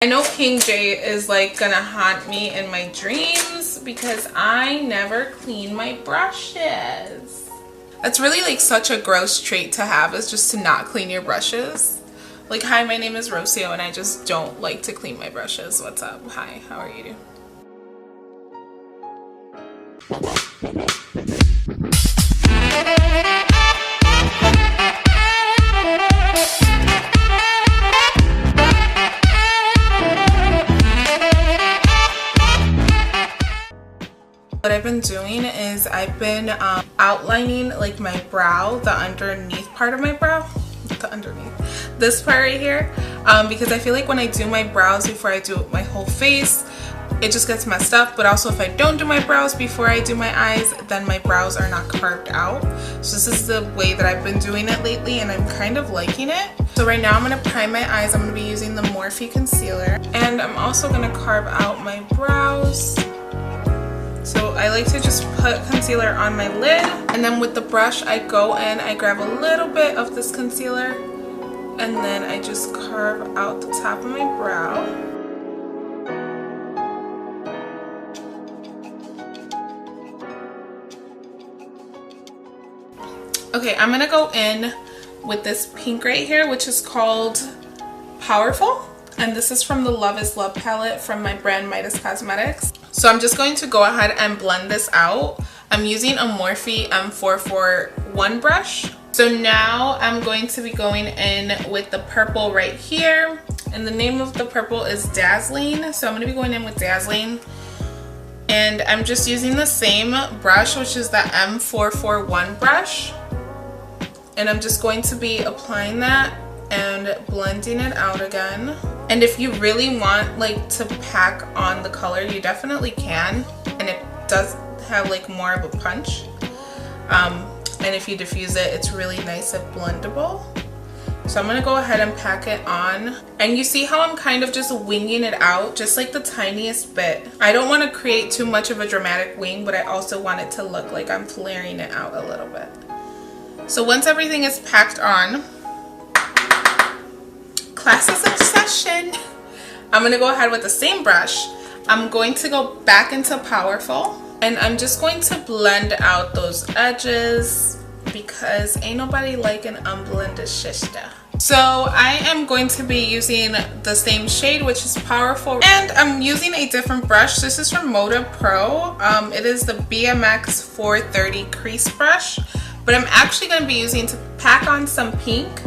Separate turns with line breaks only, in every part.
I know King J is like gonna haunt me in my dreams because I never clean my brushes. That's really like such a gross trait to have, is just to not clean your brushes. Like, hi, my name is Rocio and I just don't like to clean my brushes. What's up? Hi, how are you? What I've been doing is I've been outlining like my brow, the underneath part of my brow, this part right here, because I feel like when I do my brows before I do my whole face, it just gets messed up. But also if I don't do my brows before I do my eyes, then my brows are not carved out. So this is the way that I've been doing it lately, and I'm kind of liking it. So right now I'm going to prime my eyes. I'm going to be using the Morphe Concealer, and I'm also going to carve out my brows. So I like to just put concealer on my lid, and then with the brush I go in, I grab a little bit of this concealer, and then I just carve out the top of my brow. Okay, I'm gonna go in with this pink right here, which is called Powerful, and this is from the Love is Love palette from my brand Midas Cosmetics. So I'm just going to go ahead and blend this out. I'm using a Morphe M441 brush. So now I'm going to be going in with the purple right here, and the name of the purple is Dazzling. So I'm going to be going in with Dazzling, and I'm just using the same brush, which is the M441 brush, and I'm just going to be applying that and blending it out again. And if you really want like to pack on the color, you definitely can, and it does have like more of a punch, and if you diffuse it, it's really nice and blendable. So I'm gonna go ahead and pack it on, and you see how I'm kind of just winging it out, just like the tiniest bit. I don't want to create too much of a dramatic wing, but I also want it to look like I'm flaring it out a little bit. So once everything is packed on, class is in session. I'm going to go ahead with the same brush. I'm going to go back into Powerful, and I'm just going to blend out those edges because ain't nobody like an unblended sister. So I am going to be using the same shade, which is Powerful, and I'm using a different brush. This is from Moda Pro. It is the BMX 430 crease brush, but I'm actually going to be using to pack on some pink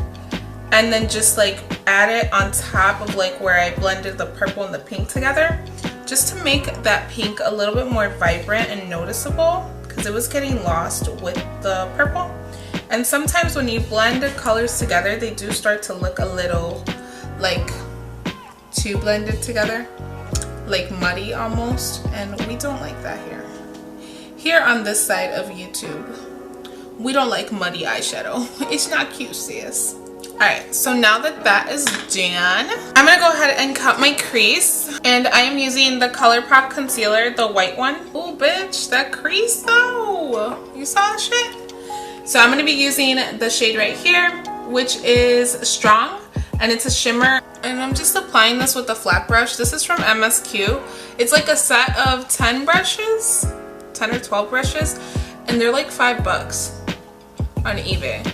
and then just like add it on top of like where I blended the purple and the pink together, just to make that pink a little bit more vibrant and noticeable, because it was getting lost with the purple. And sometimes when you blend the colors together, they do start to look a little like too blended together, like muddy almost, and we don't like that here on this side of YouTube. We don't like muddy eyeshadow. It's not cute, sis. Alright, so now that that is done, I'm going to go ahead and cut my crease. And I am using the ColourPop concealer, the white one. Oh, bitch, that crease though. You saw that shit? So I'm going to be using the shade right here, which is Strong. And it's a shimmer. And I'm just applying this with a flat brush. This is from MSQ. It's like a set of 10 brushes, 10 or 12 brushes. And they're like $5 on eBay.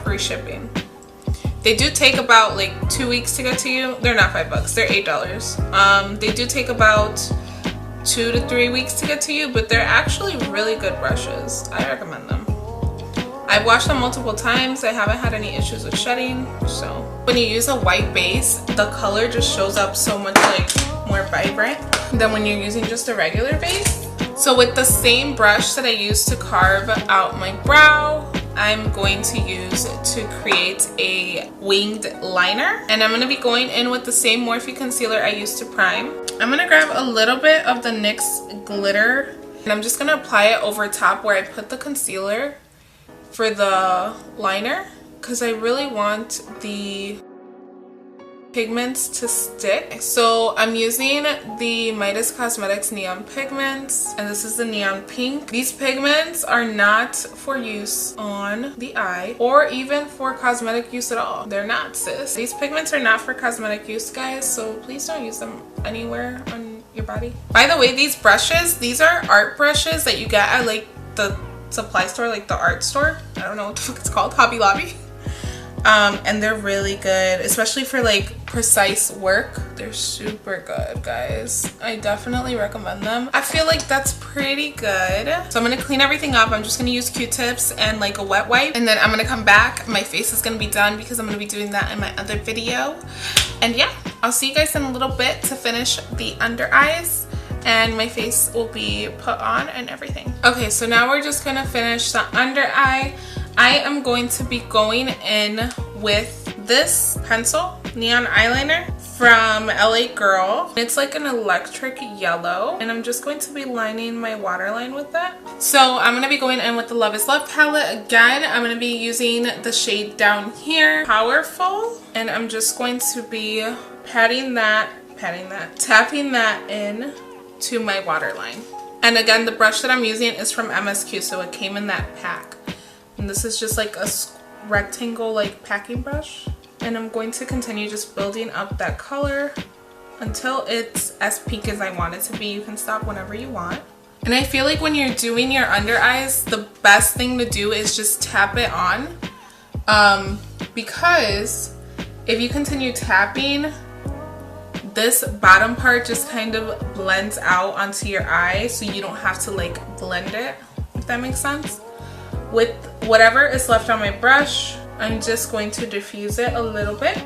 Free shipping. They do take about like 2 weeks to get to you. They're not $5, they're $8. They do take about 2 to 3 weeks to get to you, but they're actually really good brushes. I recommend them. I've washed them multiple times. I haven't had any issues with shedding. So when you use a white base, the color just shows up so much like more vibrant than when you're using just a regular base. So with the same brush that I used to carve out my brow, I'm going to use to create a winged liner, and I'm going to be going in with the same Morphe concealer I used to prime. I'm going to grab a little bit of the NYX glitter, and I'm just going to apply it over top where I put the concealer for the liner, because I really want the pigments to stick. So I'm using the Midas Cosmetics Neon Pigments, and this is the Neon Pink. These pigments are not for use on the eye or even for cosmetic use at all. They're not, sis. These pigments are not for cosmetic use, guys, so please don't use them anywhere on your body. By the way, these brushes, these are art brushes that you get at like the supply store, like the art store. I don't know what the fuck it's called, Hobby Lobby. And they're really good, especially for like precise work. They're super good, guys. I definitely recommend them. I feel like that's pretty good. So I'm gonna clean everything up. I'm just gonna use Q-tips and like a wet wipe, and then I'm gonna come back. My face is gonna be done because I'm gonna be doing that in my other video. And yeah, I'll see you guys in a little bit to finish the under eyes, and my face will be put on and everything. Okay, so now we're just gonna finish the under eye. I am going to be going in with this pencil, neon eyeliner from LA Girl. It's like an electric yellow, and I'm just going to be lining my waterline with that. So I'm going to be going in with the Love is Love palette. Again, I'm going to be using the shade down here, Powerful, and I'm just going to be tapping that in to my waterline. And again, the brush that I'm using is from MSQ, so it came in that pack. And this is just like a rectangle like packing brush. And I'm going to continue just building up that color until it's as pink as I want it to be. You can stop whenever you want. And I feel like when you're doing your under eyes, the best thing to do is just tap it on. Because if you continue tapping, this bottom part just kind of blends out onto your eye, so you don't have to like blend it, if that makes sense. With whatever is left on my brush, I'm just going to diffuse it a little bit.